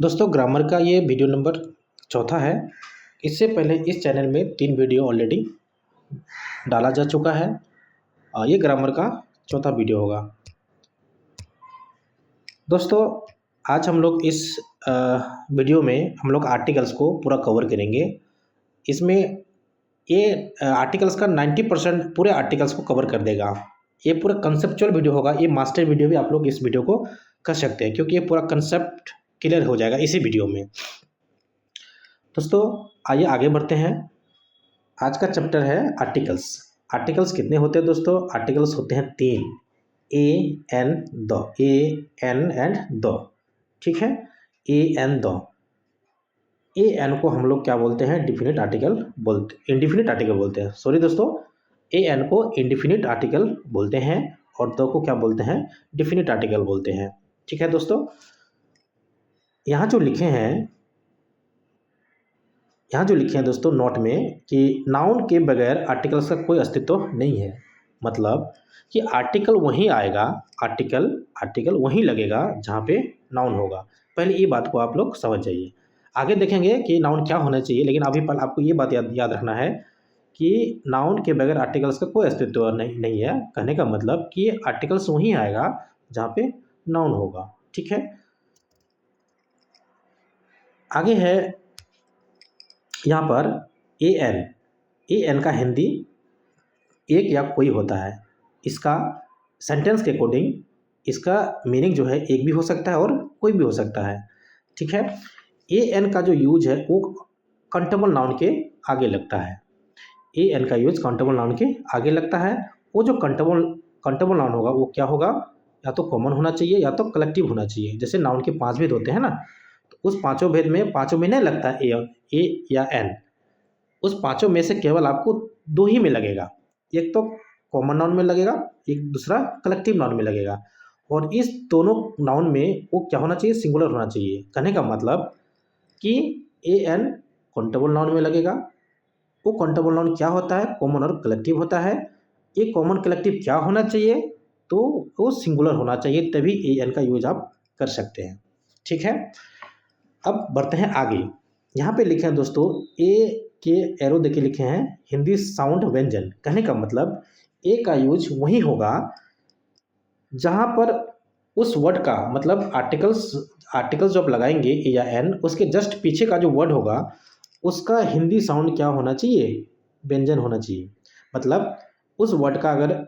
दोस्तों ग्रामर का ये वीडियो नंबर चौथा है। इससे पहले इस चैनल में 3 वीडियो ऑलरेडी डाला जा चुका है। ये ग्रामर का चौथा वीडियो होगा। दोस्तों आज हम लोग इस वीडियो में हम लोग आर्टिकल्स को पूरा कवर करेंगे। इसमें ये आर्टिकल्स का 90% पूरे आर्टिकल्स को कवर कर देगा। ये पूरा कंसेप्चुअल वीडियो होगा। ये मास्टर वीडियो भी आप लोग इस वीडियो को कर सकते हैं, क्योंकि ये पूरा कंसेप्ट क्लियर हो जाएगा इसी वीडियो में। दोस्तों आइए आगे बढ़ते हैं। आज का चैप्टर है आर्टिकल्स। आर्टिकल्स कितने होते हैं दोस्तों? आर्टिकल्स होते हैं 3, a an the, a an and the. ठीक है, a an the. A an को हम लोग क्या बोलते हैं? इंडिफिनिट आर्टिकल बोलते हैं। सॉरी दोस्तों, ए एन को इंडिफिनिट आर्टिकल बोलते हैं और द को क्या बोलते हैं? डिफिनिट आर्टिकल बोलते हैं। ठीक है दोस्तों, यहाँ जो लिखे हैं दोस्तों नोट में कि नाउन के बगैर आर्टिकल्स का कोई अस्तित्व नहीं है। मतलब कि आर्टिकल वहीं आएगा, आर्टिकल वहीं लगेगा जहाँ पे नाउन होगा। पहले ये बात को आप लोग समझ जाइए। आगे देखेंगे कि नाउन क्या होना चाहिए, लेकिन अभी पहले आपको ये बात याद रखना है कि नाउन के बगैर आर्टिकल्स का कोई अस्तित्व नहीं है। कहने का मतलब कि आर्टिकल्स वहीं आएगा जहाँ पे नाउन होगा। ठीक है, आगे है यहाँ पर ए एन का हिंदी एक या कोई होता है। इसका सेंटेंस के अकॉर्डिंग इसका मीनिंग जो है एक भी हो सकता है और कोई भी हो सकता है। ठीक है, ए एन का जो यूज है वो काउंटेबल नाउन के आगे लगता है। ए एन का यूज काउंटेबल नाउन के आगे लगता है। वो जो काउंटेबल नाउन होगा वो क्या होगा? या तो कॉमन होना चाहिए या तो कलेक्टिव होना चाहिए। जैसे नाउन के 5 भेद होते हैं ना, तो उस पाँचों में नहीं लगता ए या एन। उस पाँचों में से केवल आपको 2 ही में लगेगा। एक तो कॉमन नाउन में लगेगा, एक दूसरा कलेक्टिव नाउन में लगेगा। और इस दोनों नाउन में वो क्या होना चाहिए? सिंगुलर होना चाहिए। कहने का मतलब कि ए एन काउंटेबल नाउन में लगेगा। वो काउंटेबल नाउन क्या होता है? कॉमन और कलेक्टिव होता है। ये कॉमन कलेक्टिव क्या होना चाहिए? तो वो सिंगुलर होना चाहिए, तभी ए एन का यूज आप कर सकते हैं। ठीक है, अब बढ़ते हैं आगे। यहाँ पे लिखे हैं दोस्तों ए के एरो देके लिखे हैं हिंदी साउंड व्यंजन। कहने का मतलब ए का यूज वहीं होगा जहाँ पर उस वर्ड का मतलब आर्टिकल्स जो आप लगाएंगे ए या एन, उसके जस्ट पीछे का जो वर्ड होगा उसका हिंदी साउंड क्या होना चाहिए? व्यंजन होना चाहिए। मतलब उस वर्ड का अगर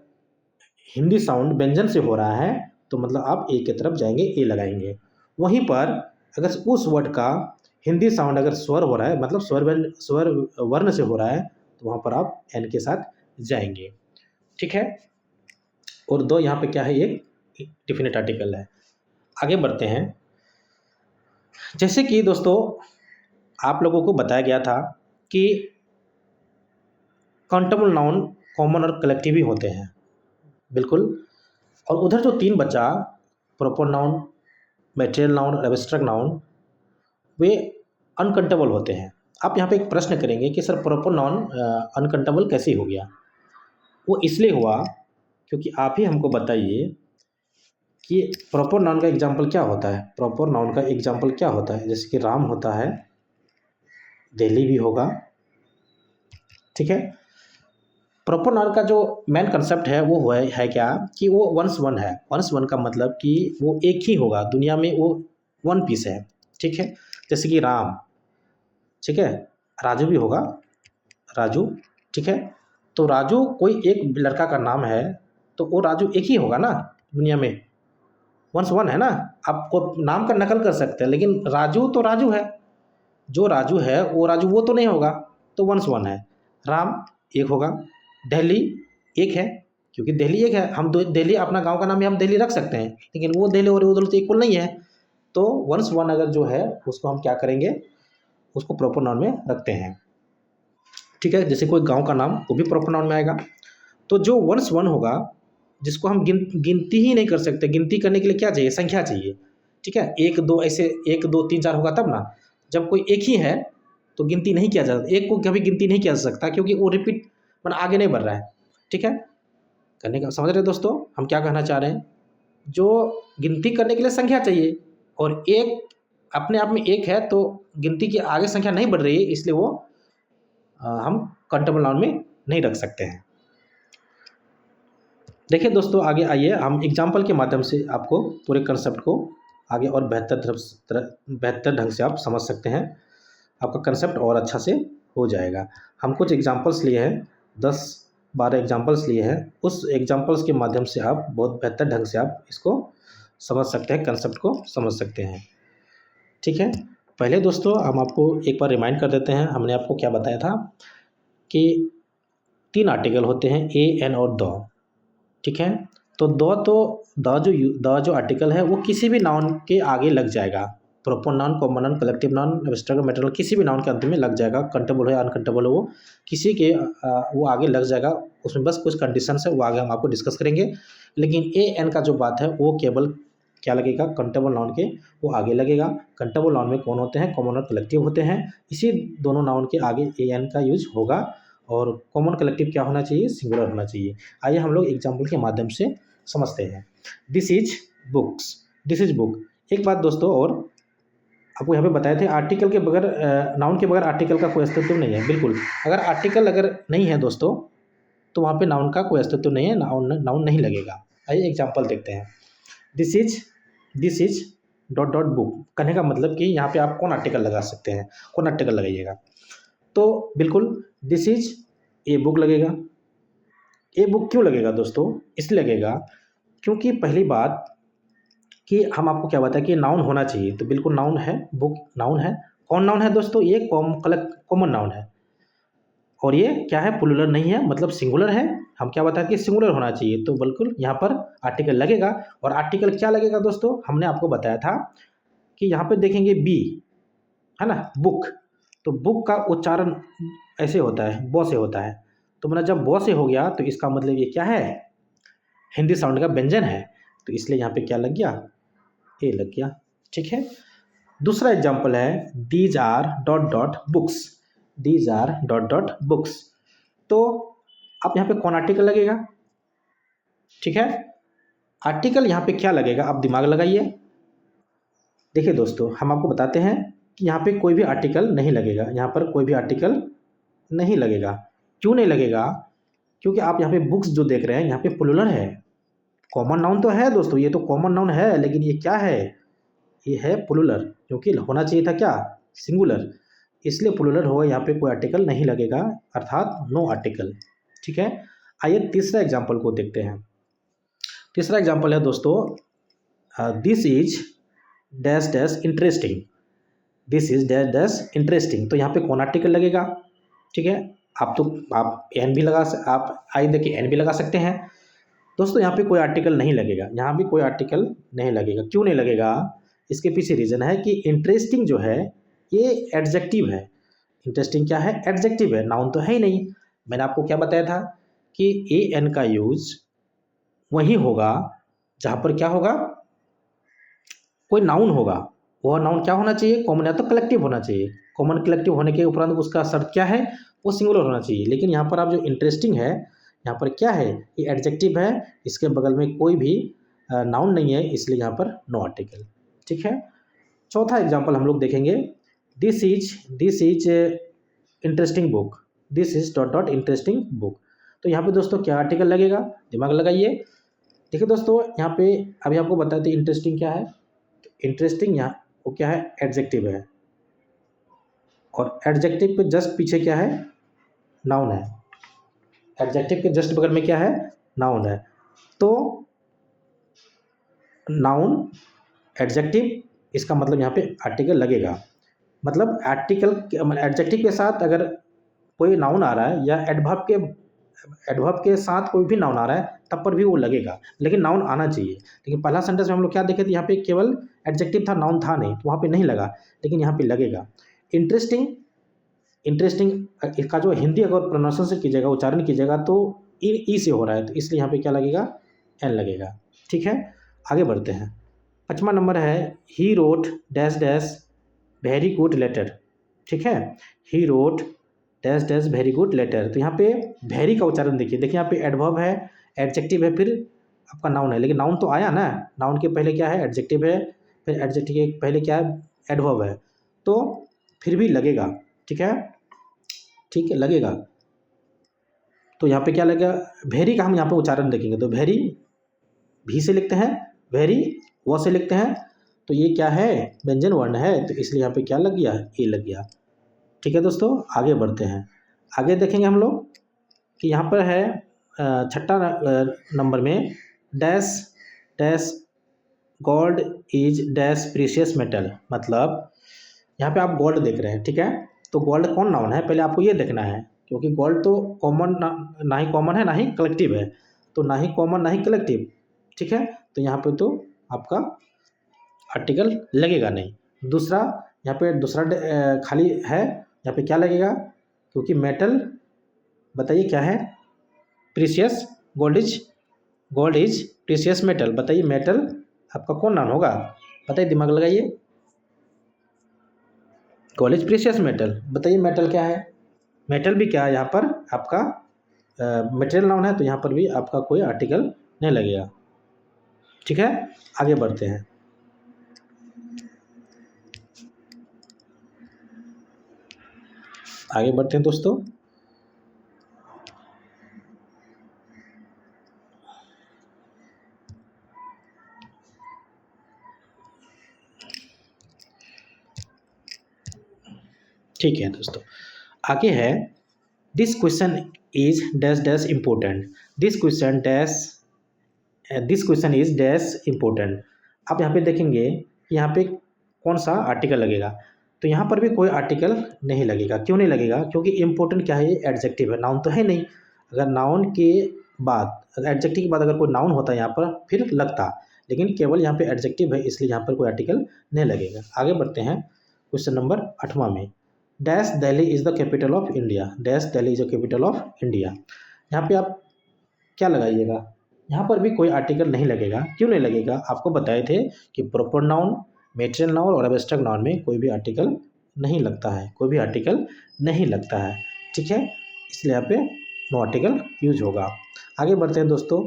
हिंदी साउंड व्यंजन से हो रहा है तो मतलब आप ए की तरफ जाएंगे, ए लगाएंगे। वहीं पर अगर उस वर्ड का हिंदी साउंड अगर स्वर हो रहा है, मतलब स्वर वर्ण से हो रहा है, तो वहाँ पर आप एन के साथ जाएंगे। ठीक है, और दो यहाँ पे क्या है? एक डिफिनिट आर्टिकल है। आगे बढ़ते हैं। जैसे कि दोस्तों आप लोगों को बताया गया था कि काउंटेबल नाउन कॉमन और कलेक्टिव ही होते हैं, बिल्कुल। और उधर जो 3 बचा, प्रॉपर नाउन, मैटेरियल नाउन और एब्स्ट्रैक्ट नाउन, वे अनकाउंटेबल होते हैं। आप यहाँ पे एक प्रश्न करेंगे कि सर प्रॉपर नाउन अनकाउंटेबल कैसे हो गया? वो इसलिए हुआ क्योंकि आप ही हमको बताइए कि प्रॉपर नाउन का एग्जाम्पल क्या होता है? प्रॉपर नाउन का एग्जाम्पल क्या होता है? जैसे कि राम होता है, दिल्ली भी होगा। ठीक है, प्रॉपर नाउन का जो मेन कंसेप्ट है वो है क्या कि वो वंस वन है। वंस वन का मतलब कि वो एक ही होगा दुनिया में, वो वन पीस है। ठीक है, जैसे कि राम, ठीक है, राजू भी होगा, राजू। ठीक है, तो राजू कोई एक लड़का का नाम है, तो वो राजू एक ही होगा ना दुनिया में, वंस वन है ना। आपको नाम का नकल कर सकते हैं, लेकिन राजू तो राजू है। जो राजू है वो राजू वो तो नहीं होगा, तो वंस वन है। राम एक होगा, दिल्ली एक है, क्योंकि दिल्ली एक है। हम दिल्ली अपना गांव का नाम ही हम दिल्ली रख सकते हैं, लेकिन वो दिल्ली और उधर तो इक्वल नहीं है। तो वंस वन अगर जो है उसको हम क्या करेंगे? उसको प्रॉपर नाउन में रखते हैं। ठीक है, जैसे कोई गांव का नाम, वो भी प्रॉपर नाउन में आएगा। तो जो वंस वन होगा, जिसको हम गिनती ही नहीं कर सकते, गिनती करने के लिए क्या चाहिए? संख्या चाहिए। ठीक है, 1 2 ऐसे 1 2 3 4 होगा तब ना। जब कोई एक ही है तो गिनती नहीं किया जा सकता, एक को कभी गिनती नहीं किया जा सकता, क्योंकि वो रिपीट मतलब आगे नहीं बढ़ रहा है। ठीक है, करने का समझ रहे हैं दोस्तों हम क्या कहना चाह रहे हैं? जो गिनती करने के लिए संख्या चाहिए, और एक अपने आप में एक है तो गिनती की आगे संख्या नहीं बढ़ रही है, इसलिए वो हम काउंटेबल नाउन में नहीं रख सकते हैं। देखिए दोस्तों, आगे आइए हम एग्जाम्पल के माध्यम से आपको पूरे कंसेप्ट को आगे और बेहतर ढंग से आप समझ सकते हैं, आपका कंसेप्ट और अच्छा से हो जाएगा। हम कुछ एग्जाम्पल्स लिए हैं, 10-12 एग्जाम्पल्स लिए हैं, उस एग्जाम्पल्स के माध्यम से आप बहुत बेहतर ढंग से आप इसको समझ सकते हैं, कंसेप्ट को समझ सकते हैं। ठीक है, पहले दोस्तों हम आपको एक बार रिमाइंड कर देते हैं, हमने आपको क्या बताया था कि 3 आर्टिकल होते हैं, ए, एन और द। ठीक है, तो द जो आर्टिकल है वो किसी भी नाउन के आगे लग जाएगा, proper noun, common noun, collective noun, abstract, maternal, किसी भी नाउन के अंत में लग जाएगा, काउंटेबल हो या अनकाउंटेबल हो, वो किसी के वो आगे लग जाएगा। उसमें बस कुछ कंडीशंस है, वो आगे हम आपको डिस्कस करेंगे। लेकिन ए एन का जो बात है वो केवल क्या लगेगा, काउंटेबल नाउन के वो आगे लगेगा। काउंटेबल नाउन में कौन होते हैं, कॉमन और कलेक्टिव होते हैं, इसी दोनों नाउन के आगे ए एन का यूज होगा। और कॉमन कलेक्टिव क्या होना चाहिए, सिंगुलर होना चाहिए। आइए हम लोग एग्जाम्पल के माध्यम से समझते हैं। This is books, this is book. एक बात दोस्तों और आपको यहाँ पे बताए थे, आर्टिकल के बगैर, नाउन के बगैर आर्टिकल का कोई अस्तित्व नहीं है। बिल्कुल, अगर आर्टिकल अगर नहीं है दोस्तों तो वहाँ पे नाउन का कोई अस्तित्व नहीं है, नाउन नहीं लगेगा। आइए एग्जाम्पल देखते हैं। This is dot dot book कहने का मतलब कि यहाँ पे आप कौन आर्टिकल लगा सकते हैं, कौन आर्टिकल लगाइएगा। तो बिल्कुल दिस इज ए बुक लगेगा। ए बुक क्यों लगेगा दोस्तों, इसलिए लगेगा क्योंकि पहली बात कि हम आपको क्या बताया कि नाउन होना चाहिए, तो बिल्कुल नाउन है, बुक नाउन है। कौन नाउन है दोस्तों, ये कॉमन नाउन है, और ये क्या है, प्लूरल नहीं है, मतलब सिंगुलर है। हम क्या बताया कि सिंगुलर होना चाहिए, तो बिल्कुल यहाँ पर आर्टिकल लगेगा। और आर्टिकल क्या लगेगा दोस्तों, हमने आपको बताया था कि यहाँ पे देखेंगे बी, है ना, बुक, तो बुक का उच्चारण ऐसे होता है, ब से होता है। तो मतलब जब ब से हो गया तो इसका मतलब ये क्या है, हिंदी साउंड का व्यंजन है, तो इसलिए यहाँ पे क्या लग गया, ए लग गया। ठीक है, दूसरा एग्जाम्पल है, these R dot dot books, these R dot dot books. तो अब यहाँ पे कौन आर्टिकल लगेगा, ठीक है, आर्टिकल यहाँ पे क्या लगेगा, आप दिमाग लगाइए। देखिए दोस्तों, हम आपको बताते हैं कि यहाँ पे कोई भी आर्टिकल नहीं लगेगा, यहाँ पर कोई भी आर्टिकल नहीं लगेगा। क्यों नहीं लगेगा, क्योंकि आप यहाँ पे बुक्स जो देख रहे हैं यहाँ पे प्लूरल है। कॉमन नाउन तो है दोस्तों, ये तो कॉमन नाउन है, लेकिन ये क्या है, ये है प्लूरल, क्योंकि होना चाहिए था क्या, सिंगुलर, इसलिए प्लूरल होगा, यहाँ पे कोई आर्टिकल नहीं लगेगा, अर्थात नो आर्टिकल। ठीक है, आइए तीसरा एग्जाम्पल को देखते हैं। तीसरा एग्जाम्पल है दोस्तों, this is dash dash interesting, this is dash dash interesting. तो यहाँ पे कौन आर्टिकल लगेगा, ठीक है, आप एन भी आप आई देखिए एन भी लगा सकते हैं। दोस्तों यहाँ पे कोई आर्टिकल नहीं लगेगा, यहाँ भी कोई आर्टिकल नहीं लगेगा। क्यों नहीं लगेगा, इसके पीछे रीज़न है कि इंटरेस्टिंग जो है ये एडजेक्टिव है। इंटरेस्टिंग क्या है, एडजेक्टिव है, नाउन तो है ही नहीं। मैंने आपको क्या बताया था कि ए एन का यूज वही होगा जहाँ पर क्या होगा, कोई नाउन होगा। वह नाउन क्या होना चाहिए, कॉमन या तो कलेक्टिव होना चाहिए। कॉमन कलेक्टिव होने के उपरांत उसका शर्त क्या है, वो सिंगुलर होना चाहिए। लेकिन यहाँ पर आप जो इंटरेस्टिंग है, यहाँ पर क्या है, ये एडजेक्टिव है, इसके बगल में कोई भी नाउन नहीं है, इसलिए यहाँ पर नो आर्टिकल। ठीक है, चौथा एग्जाम्पल हम लोग देखेंगे, this is interesting book, this is dot dot interesting book. तो यहाँ पे दोस्तों क्या आर्टिकल लगेगा, दिमाग लगाइए। देखिए दोस्तों, यहाँ पे अभी आपको बताते इंटरेस्टिंग क्या है, इंटरेस्टिंग यहाँ वो क्या है, एडजेक्टिव है, और एडजेक्टिव के जस्ट पीछे क्या है, नाउन है। एडजेक्टिव के जस्ट बगल में क्या है, नाउन है। तो नाउन एडजेक्टिव, इसका मतलब यहाँ पे आर्टिकल लगेगा। मतलब एडजेक्टिव के साथ अगर कोई नाउन आ रहा है या एडवर्ब के साथ कोई भी नाउन आ रहा है तब पर भी वो लगेगा, लेकिन नाउन आना चाहिए। लेकिन पहला सेंटेंस में हम लोग क्या देखे थे, यहाँ पे केवल एडजेक्टिव था, नाउन था नहीं, तो वहाँ पे नहीं लगा, लेकिन यहाँ पे लगेगा। इंटरेस्टिंग इसका जो हिंदी अगर प्रोनाउंसिएशन से कीजिएगा, उच्चारण कीजिएगा, तो ई से हो रहा है, तो इसलिए यहाँ पे क्या लगेगा, एन लगेगा। ठीक है, आगे बढ़ते हैं। 5वां नंबर है, he wrote dash dash very good letter. ठीक है, he wrote dash dash very good letter. तो यहाँ पे वेरी का उच्चारण देखिए यहाँ पे एडवर्ब है, एडजेक्टिव है, फिर आपका नाउन है, लेकिन नाउन तो आया ना, नाउन के पहले क्या है, एडजेक्टिव है, फिर एडजेक्टिव के पहले क्या है, एडवर्ब है, तो फिर भी लगेगा। ठीक है, ठीक है, लगेगा। तो यहाँ पे क्या लगेगा, वेरी का हम यहाँ पे उच्चारण देखेंगे तो वेरी भी से लिखते हैं, वेरी वो से लिखते हैं, तो ये क्या है, व्यंजन वर्ण है, तो इसलिए यहाँ पे क्या लग गया, ए लग गया। ठीक है दोस्तों, आगे बढ़ते हैं। आगे देखेंगे हम लोग कि यहाँ पर है छठा नंबर में dash dash gold is dash precious metal. मतलब यहाँ पे आप गोल्ड देख रहे हैं, ठीक है, तो गोल्ड कौन नाउन है, पहले आपको ये देखना है, क्योंकि गोल्ड तो कॉमन ना ही कॉमन है ना ही कलेक्टिव है, तो ना ही कॉमन ना ही कलेक्टिव। ठीक है, तो यहाँ पे तो आपका आर्टिकल लगेगा नहीं। दूसरा, यहाँ पे दूसरा खाली है, यहाँ पे क्या लगेगा, क्योंकि मेटल बताइए क्या है, precious, gold is precious metal. बताइए मेटल आपका कौन नाउन होगा, बताइए, दिमाग लगाइए। गोल्ड इज प्रीशियस मेटल, बताइए मेटल क्या है, मेटल भी क्या है यहाँ पर आपका मटेरियल नाउन है, तो यहाँ पर भी आपका कोई आर्टिकल नहीं लगेगा। ठीक है, आगे बढ़ते हैं। आगे बढ़ते हैं दोस्तों। ठीक है दोस्तों, आगे है this question is dash dash important. This question is dash important. आप यहाँ पे देखेंगे कि यहाँ पे कौन सा आर्टिकल लगेगा, तो यहाँ पर भी कोई आर्टिकल नहीं लगेगा। क्यों नहीं लगेगा, क्योंकि इम्पोर्टेंट क्या है, ये एडजेक्टिव है, नाउन तो है नहीं। अगर नाउन के बाद, अगर एडजेक्टिव के बाद अगर कोई नाउन होता है यहाँ पर फिर लगता, लेकिन केवल यहाँ पे एडजेक्टिव है, इसलिए यहाँ पर कोई आर्टिकल नहीं लगेगा। आगे बढ़ते हैं क्वेश्चन नंबर 8वां में, dash Delhi is the capital of India. Dash Delhi is the capital of India. यहाँ पे आप क्या लगाइएगा, यहाँ पर भी कोई आर्टिकल नहीं लगेगा। क्यों नहीं लगेगा, आपको बताए थे कि प्रॉपर नाउन, मेटेरियल नाउन और एब्स्ट्रैक्ट नाउन में कोई भी आर्टिकल नहीं लगता है, कोई भी आर्टिकल नहीं लगता है। ठीक है, इसलिए यहाँ पे नो आर्टिकल यूज होगा। आगे बढ़ते हैं दोस्तों।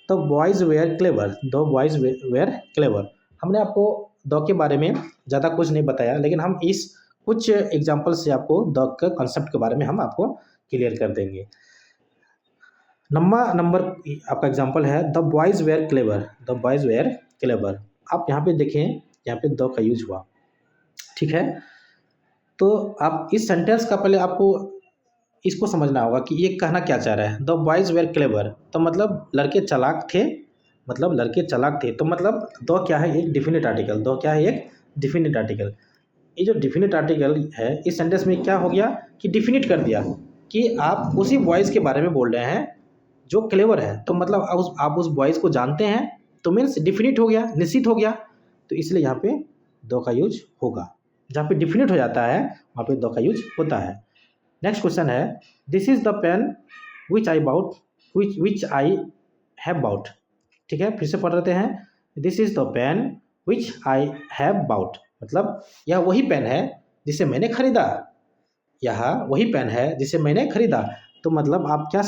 The boys were clever, the boys were clever. हमने आपको द के बारे में ज़्यादा कुछ नहीं बताया, लेकिन हम इस कुछ एग्जाम्पल से आपको द का कंसेप्ट के बारे में हम आपको क्लियर कर देंगे। नंबर आपका एग्जाम्पल है the boys were clever. The boys were clever, आप यहाँ पे देखें, यहाँ पे द का यूज हुआ। ठीक है, तो आप इस सेंटेंस का पहले आपको इसको समझना होगा कि ये कहना क्या चाह रहा है। द बॉयज़ वेयर क्लेवर, तो मतलब लड़के चालाक थे, मतलब लड़के चालाक थे, तो मतलब द क्या है, एक डिफिनिट आर्टिकल। द क्या है, एक डिफिनिट आर्टिकल। ये जो डिफिनिट आर्टिकल है इस सेंटेंस में क्या हो गया कि डिफिनिट कर दिया कि आप उसी बॉयज़ के बारे में बोल रहे हैं जो क्लेवर है, तो मतलब आप उस बॉयज़ को जानते हैं, तो मीन्स डिफिनिट हो गया, निश्चित हो गया, तो इसलिए यहाँ पे दो का यूज होगा। जहाँ पे डिफिनिट हो जाता है वहाँ पे दो का यूज होता है। नेक्स्ट क्वेश्चन है this is the pen which I have bought. ठीक है, फिर से पढ़ लेते हैं। This is the pen which I have bought, मतलब यह वही पेन है जिसे मैंने खरीदा, यह वही पेन है जिसे मैंने खरीदा। तो मतलब आप क्या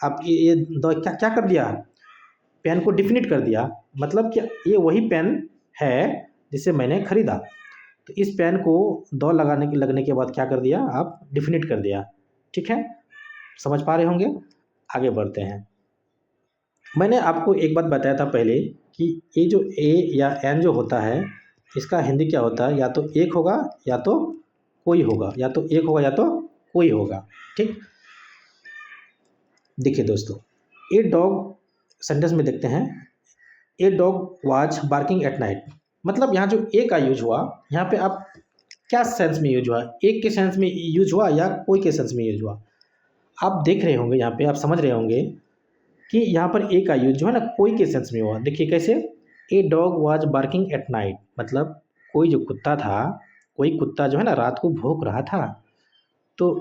आप ये क्या क्या कर दिया, पेन को डिफिनिट कर दिया, मतलब क्या ये वही पेन है जिसे मैंने खरीदा। तो इस पेन को दो लगने के बाद क्या कर दिया, आप डिफिनिट कर दिया। ठीक है, समझ पा रहे होंगे। आगे बढ़ते हैं। मैंने आपको एक बात बताया था पहले कि ये जो ए या एन जो होता है इसका हिंदी क्या होता है, या तो एक होगा या तो कोई होगा, या तो एक होगा या तो कोई होगा। ठीक, देखिए दोस्तों, ए डॉग सेंटेंस में देखते हैं, a dog was barking at night. मतलब यहाँ जो ए का यूज हुआ, यहाँ पे आप क्या सेंस में यूज हुआ, एक के सेंस में यूज हुआ या कोई के सेंस में यूज हुआ। आप देख रहे होंगे यहाँ पे, आप समझ रहे होंगे कि यहाँ पर ए का यूज जो है ना कोई के सेंस में हुआ। देखिए कैसे, a dog was barking at night, मतलब कोई जो कुत्ता था, कोई कुत्ता जो है ना रात को भौंक रहा था। तो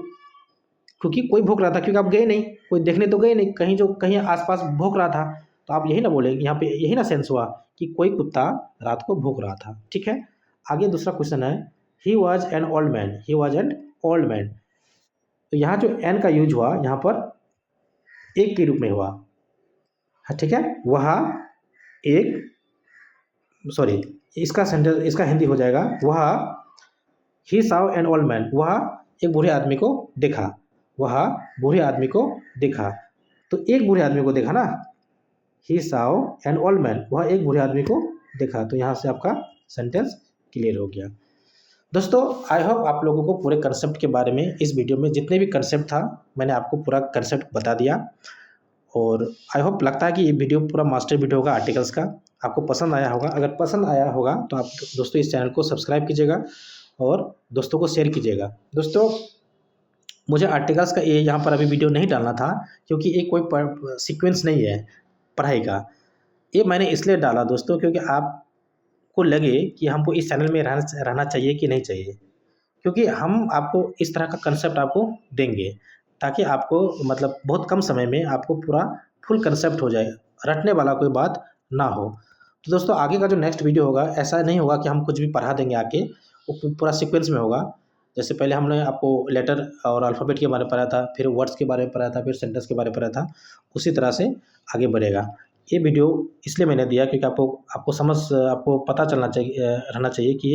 क्योंकि कोई भौंक रहा था, क्योंकि आप गए नहीं, कोई देखने तो गए नहीं, कहीं जो कहीं आसपास भौंक रहा था, तो आप यही ना बोले, यहाँ पे यही ना सेंस हुआ कि कोई कुत्ता रात को भौंक रहा था। ठीक है, आगे दूसरा क्वेश्चन है he was an old man. He was an old man, तो यहाँ जो एन का यूज हुआ यहाँ पर एक के रूप में हुआ। हाँ ठीक है, वह एक सॉरी, इसका हिंदी हो जाएगा वह ही साव एन ओल्ड मैन, वह एक बूढ़े आदमी को देखा, वह बूढ़े आदमी को देखा। तो एक बूढ़े आदमी को देखा ना, ही साव एन ओल्ड मैन, वह एक बूढ़े आदमी को देखा। तो यहाँ से आपका सेंटेंस क्लियर हो गया। दोस्तों आई होप आप लोगों को पूरे कंसेप्ट के बारे में इस वीडियो में जितने भी कंसेप्ट था मैंने आपको पूरा कंसेप्ट बता दिया। और आई होप लगता है कि ये वीडियो पूरा मास्टर वीडियो होगा आर्टिकल्स का, आपको पसंद आया होगा। अगर पसंद आया होगा तो आप दोस्तों इस चैनल को सब्सक्राइब कीजिएगा और दोस्तों को शेयर कीजिएगा। दोस्तों मुझे आर्टिकल्स का ये यहाँ पर अभी वीडियो नहीं डालना था क्योंकि ये कोई सीक्वेंस नहीं है पढ़ाई का। ये मैंने इसलिए डाला दोस्तों क्योंकि आपको लगे कि हमको इस चैनल में रहना चाहिए कि नहीं चाहिए, क्योंकि हम आपको इस तरह का कंसेप्ट आपको देंगे ताकि आपको मतलब बहुत कम समय में आपको पूरा फुल कंसेप्ट हो जाए, रटने वाला कोई बात ना हो। तो दोस्तों आगे का जो नेक्स्ट वीडियो होगा ऐसा नहीं होगा कि हम कुछ भी पढ़ा देंगे आके, वो पूरा सीक्वेंस में होगा। जैसे पहले हमने आपको लेटर और अल्फ़ाबेट के बारे में पढ़ा था, फिर वर्ड्स के बारे में पढ़ा था, फिर सेंटेंस के बारे में पढ़ा था, उसी तरह से आगे बढ़ेगा। ये वीडियो इसलिए मैंने दिया क्योंकि आपको पता चलना चाहिए रहना चाहिए कि